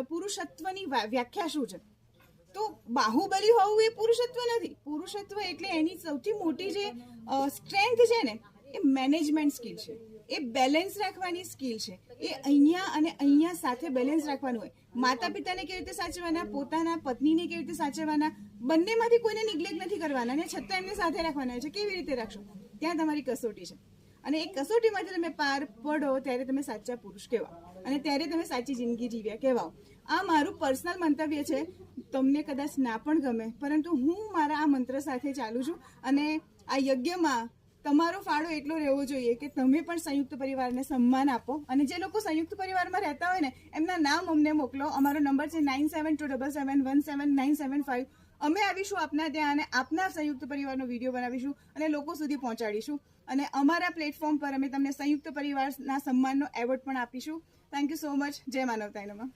પુરુષત્વની વ્યાખ્યા શું છે? તો બાહુબલી હોવું એ પુરુષત્વ નથી. પુરુષત્વ એટલે એની સૌથી મોટી જે સ્ટ્રેન્થ છે ને, એ મેનેજમેન્ટ સ્કિલ છે, એ બેલેન્સ રાખવાની સ્કિલ છે. એ અહીંયા અને અહીંયા સાથે બેલેન્સ રાખવાનું હોય. માતા પિતાને કેવી રીતે સાચવવાના, પોતાના પત્નીને કેવી રીતે સાચવવાના, બંનેમાંથી કોઈને નિગ્લેક્ટ નથી કરવાના અને છતાં એમને સાથે રાખવાના છે. કેવી રીતે રાખશો? ત્યાં તમારી કસોટી છે. અને એ કસોટીમાંથી તમે પાર પડો ત્યારે તમે સાચા પુરુષ કહેવાઓ અને ત્યારે તમે સાચી જિંદગી જીવ્યા કહેવાઓ. આ મારું પર્સનલ મંતવ્ય છે. તમને કદાચ ના પણ ગમે, પરંતુ હું મારા આ મંત્ર સાથે ચાલું છું. અને આ યજ્ઞમાં તમારો ફાળો એટલો રહેવો જોઈએ કે તમે પણ સંયુક્ત પરિવારને સન્માન આપો. અને જે લોકો સંયુક્ત પરિવારમાં રહેતા હોય ને, એમના નામ અમને મોકલો. અમારો નંબર છે 9727717975. અમે આવીશું આપના ત્યાં અને આપના સંયુક્ત પરિવારનો વિડીયો બનાવીશું અને લોકો સુધી પહોંચાડીશું. અને અમારા પ્લેટફોર્મ પર અમે તમને સંયુક્ત પરિવારના સન્માનનો એવોર્ડ પણ આપીશું. Thank you so much. જય માનવતાય નમઃ.